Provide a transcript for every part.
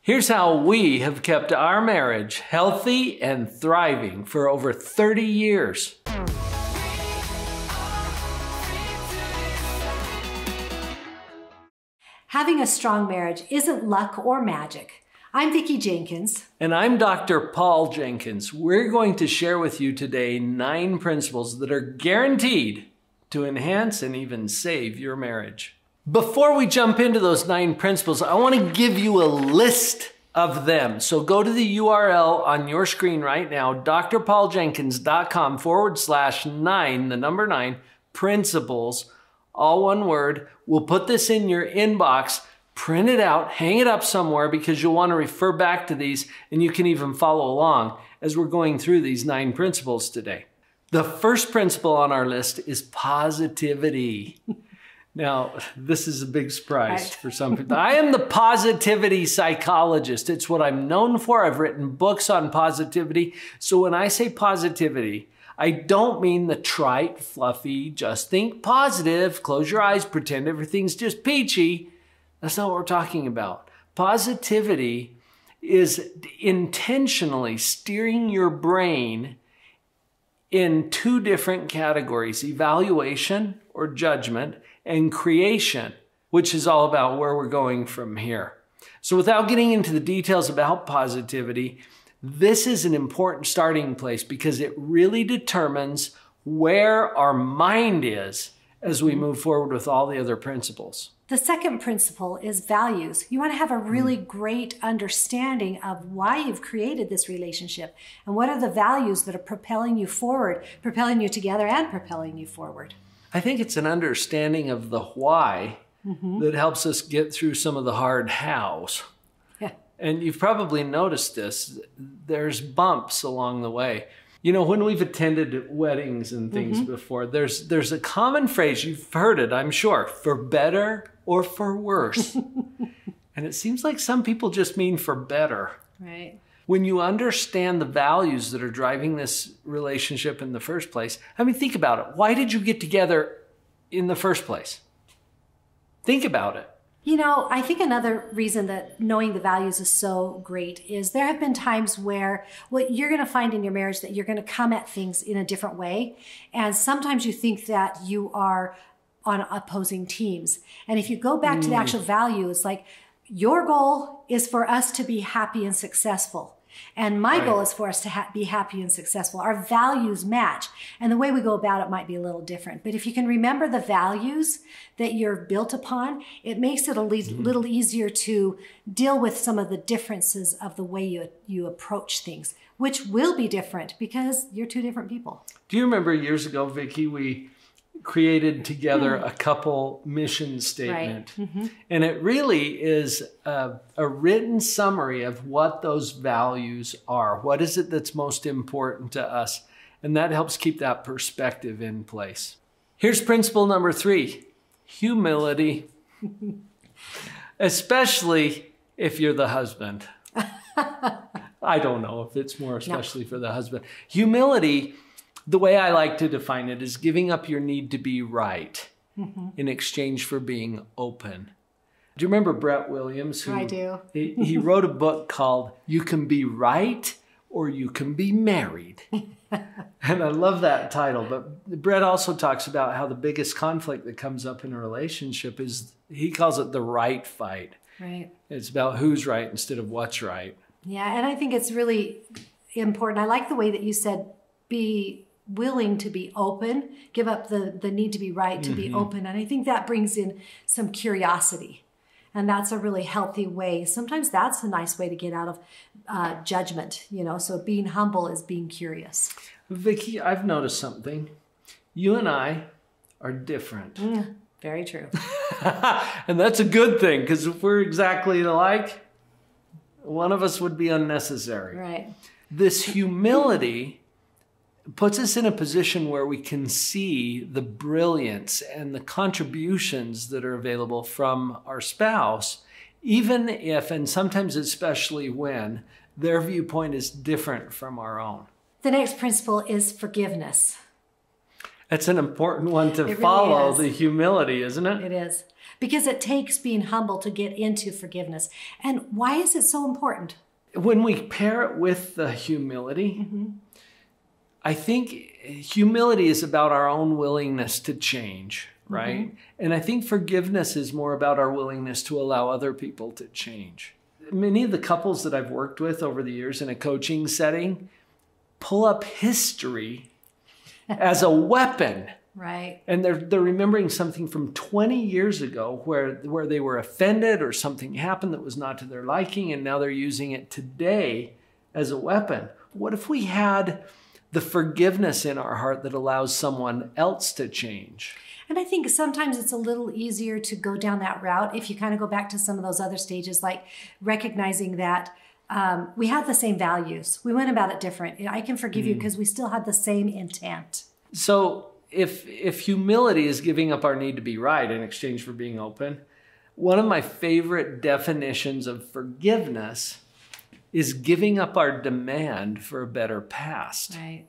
Here's how we have kept our marriage healthy and thriving for over 30 years. Having a strong marriage isn't luck or magic. I'm Vicki Jenkins. And I'm Dr. Paul Jenkins. We're going to share with you today 9 principles that are guaranteed to enhance and even save your marriage. Before we jump into those 9 principles, I want to give you a list of them. So go to the URL on your screen right now, drpauljenkins.com/9, the number 9, principles, all one word. We'll put this in your inbox, print it out, hang it up somewhere because you'll want to refer back to these, and you can even follow along as we're going through these 9 principles today. The first principle on our list is positivity. Now, this is a big surprise for some people. I am the positivity psychologist. It's what I'm known for. I've written books on positivity. So when I say positivity, I don't mean the trite, fluffy, just think positive, close your eyes, pretend everything's just peachy. That's not what we're talking about. Positivity is intentionally steering your brain in 2 different categories, evaluation or judgment, and creation, which is all about where we're going from here. So without getting into the details about positivity, this is an important starting place because it really determines where our mind is as we move forward with all the other principles. The second principle is values. You want to have a really great understanding of why you've created this relationship and what are the values that are propelling you forward, propelling you together and propelling you forward. I think it's an understanding of the why that helps us get through some of the hard hows. Yeah. And you've probably noticed this. There's bumps along the way. You know, when we've attended weddings and things before, there's a common phrase, you've heard it, I'm sure, for better or for worse. And it seems like some people just mean for better. Right. When you understand the values that are driving this relationship in the first place, I mean, think about it. Why did you get together in the first place? Think about it. You know, I think another reason that knowing the values is so great is there have been times where what you're going to find in your marriage that you're going to come at things in a different way. And sometimes you think that you are on opposing teams. And if you go back to the actual values, like your goal is for us to be happy and successful. And my goal is for us to be happy and successful. Our values match. And the way we go about it might be a little different. But if you can remember the values that you're built upon, it makes it a little easier to deal with some of the differences of the way you approach things, which will be different because you're 2 different people. Do you remember years ago, Vicki, we created together a couple mission statement. Right. And it really is a written summary of what those values are. What is it that's most important to us? And that helps keep that perspective in place. Here's principle number 3, humility. Especially if you're the husband. I don't know if it's more especially for the husband. Humility, the way I like to define it, is giving up your need to be right in exchange for being open. Do you remember Brett Williams? I do. He wrote a book called You Can Be Right or You Can Be Married. And I love that title. But Brett also talks about how the biggest conflict that comes up in a relationship is, he calls it the right fight. Right. It's about who's right instead of what's right. Yeah, and I think it's really important. I like the way that you said, be willing to be open, give up the need to be right, to be open. And I think that brings in some curiosity. And that's a really healthy way. Sometimes that's a nice way to get out of judgment, you know. So being humble is being curious. Vicki, I've noticed something. You and I are different. Very true. And that's a good thing, because if we're exactly alike, one of us would be unnecessary. Right. This humility puts us in a position where we can see the brilliance and the contributions that are available from our spouse, even if, and sometimes especially when, their viewpoint is different from our own. The next principle is forgiveness. That's an important one to It really follow, is. the humility, isn't it? It is. because it takes being humble to get into forgiveness. And why is it so important? When we pair it with the humility, I think humility is about our own willingness to change, right? And I think forgiveness is more about our willingness to allow other people to change. Many of the couples that I've worked with over the years in a coaching setting pull up history as a weapon. Right. And they're remembering something from 20 years ago where they were offended or something happened that was not to their liking, and now they're using it today as a weapon. What if we had the forgiveness in our heart that allows someone else to change? And I think sometimes it's a little easier to go down that route if you kind of go back to some of those other stages, like recognizing that we had the same values. We went about it different. I can forgive you because we still had the same intent. So if humility is giving up our need to be right in exchange for being open, one of my favorite definitions of forgiveness is giving up our demand for a better past. Right.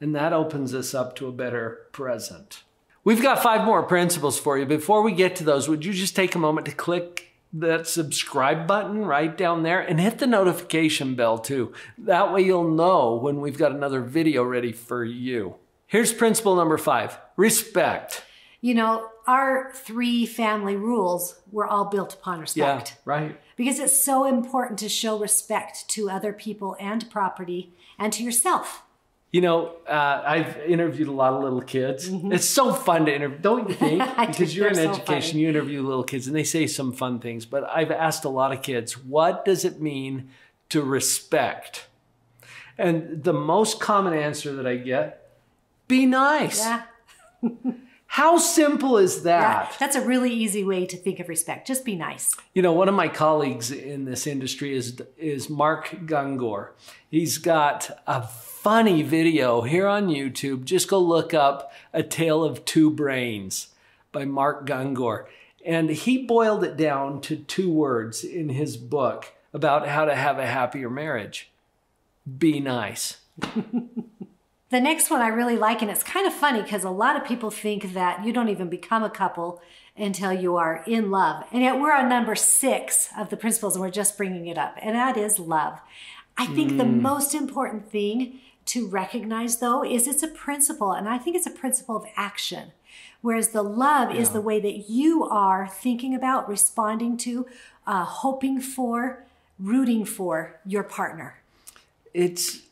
And that opens us up to a better present. We've got 5 more principles for you. Before we get to those, would you just take a moment to click that subscribe button right down there and hit the notification bell too. That way you'll know when we've got another video ready for you. Here's principle number 5, respect. You know, our 3 family rules were all built upon respect. Yeah, right. Because it's so important to show respect to other people and property and to yourself. You know, I've interviewed a lot of little kids. It's so fun to interview, don't you think? Because you're in education, you interview little kids and they say some fun things. But I've asked a lot of kids, what does it mean to respect? And the most common answer that I get, be nice. Yeah. How simple is that? Yeah, that's a really easy way to think of respect. Just be nice. You know, one of my colleagues in this industry is Mark Gungor. He's got a funny video here on YouTube. Just go look up A Tale of Two Brains by Mark Gungor. And he boiled it down to 2 words in his book about how to have a happier marriage. Be nice. The next one I really like, and it's kind of funny because a lot of people think that you don't even become a couple until you are in love. And yet we're on number 6 of the principles and we're just bringing it up. And that is love. I think the most important thing to recognize though is it's a principle. And I think it's a principle of action. Whereas the love is the way that you are thinking about, responding to, hoping for, rooting for your partner. It's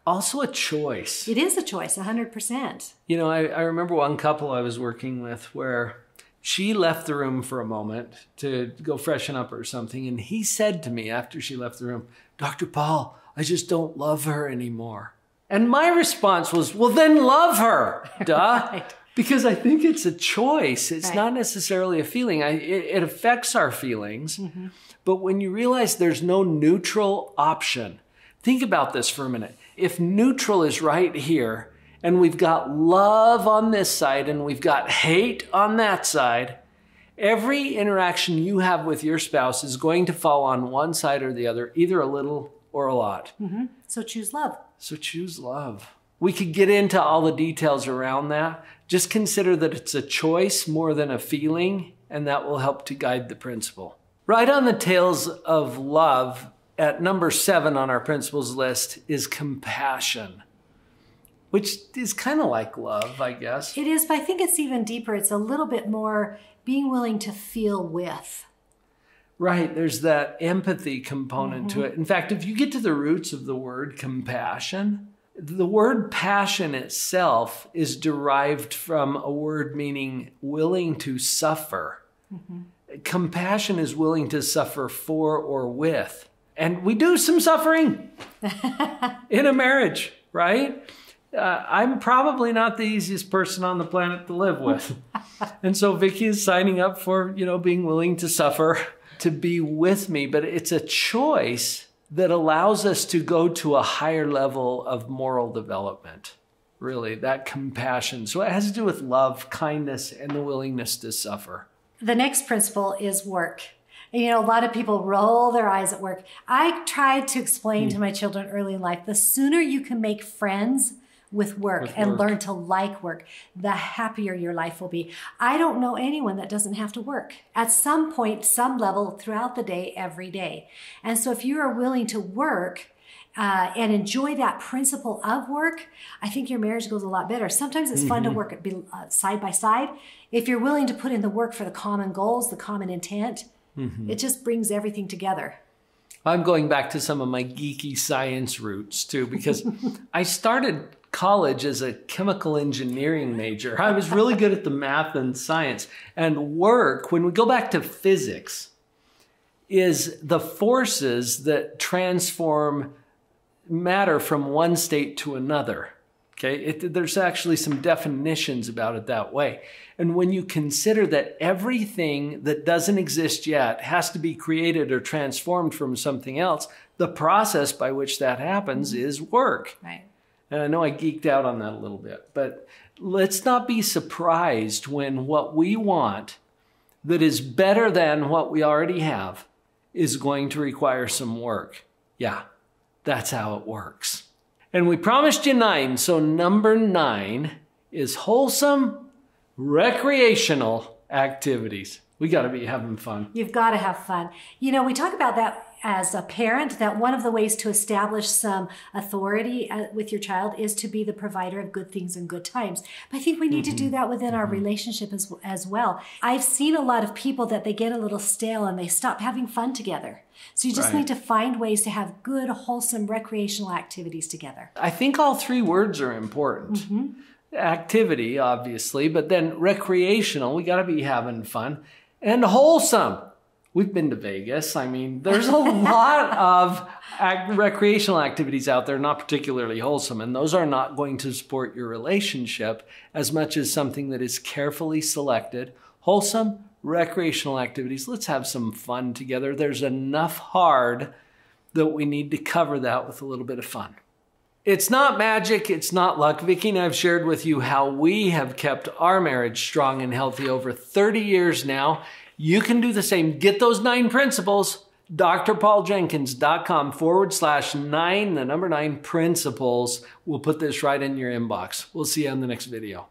also a choice. It is a choice, 100%. You know, I remember one couple I was working with where she left the room for a moment to go freshen up or something. And he said to me after she left the room, Dr. Paul, I just don't love her anymore. And my response was, well, then love her, duh. Right. Because I think it's a choice. It's not necessarily a feeling. It affects our feelings. But when you realize there's no neutral option, think about this for a minute. If neutral is right here, and we've got love on this side, and we've got hate on that side, every interaction you have with your spouse is going to fall on one side or the other, either a little or a lot. So choose love. So choose love. We could get into all the details around that. Just consider that it's a choice more than a feeling, and that will help to guide the principle. Right on the tails of love, at number 7 on our principles list is compassion, which is kind of like love, I guess. It is, but I think it's even deeper. It's a little bit more being willing to feel with. Right, there's that empathy component to it. In fact, if you get to the roots of the word compassion, the word passion itself is derived from a word meaning willing to suffer. Compassion is willing to suffer for or with. And we do some suffering in a marriage, right? I'm probably not the easiest person on the planet to live with. And so Vicki is signing up for, being willing to suffer to be with me. But it's a choice that allows us to go to a higher level of moral development, really, that compassion. So it has to do with love, kindness, and the willingness to suffer. The next principle is work. And, a lot of people roll their eyes at work. I tried to explain to my children early in life, the sooner you can make friends with work and learn to like work, the happier your life will be. I don't know anyone that doesn't have to work at some point, some level throughout the day, every day. And so if you are willing to work and enjoy that principle of work, I think your marriage goes a lot better. Sometimes it's fun to work side by side. If you're willing to put in the work for the common goals, the common intent, it just brings everything together. I'm going back to some of my geeky science roots too, because I started college as a chemical engineering major. I was really good at the math and science. And work, when we go back to physics, is the forces that transform matter from one state to another. Okay, there's actually some definitions about it that way. And when you consider that everything that doesn't exist yet has to be created or transformed from something else, the process by which that happens is work. Right. And I know I geeked out on that a little bit, but let's not be surprised when what we want that is better than what we already have is going to require some work. Yeah, that's how it works. And we promised you 9, so number 9 is wholesome, recreational activities. We got to be having fun. You've got to have fun. You know, we talk about that as a parent, that one of the ways to establish some authority with your child is to be the provider of good things and good times. But I think we need to do that within our relationship as well. I've seen a lot of people that they get a little stale and they stop having fun together. So you just need to find ways to have good, wholesome, recreational activities together. I think all 3 words are important. Activity, obviously, but then recreational, we got to be having fun, and wholesome. We've been to Vegas. I mean, there's a lot of recreational activities out there, not particularly wholesome, and those are not going to support your relationship as much as something that is carefully selected. Wholesome, recreational activities. Let's have some fun together. There's enough hard that we need to cover that with a little bit of fun. It's not magic. It's not luck. Vicki and I have shared with you how we have kept our marriage strong and healthy over 30 years now. You can do the same. Get those 9 principles. drpauljenkins.com/9, the number 9 principles. We'll put this right in your inbox. We'll see you on the next video.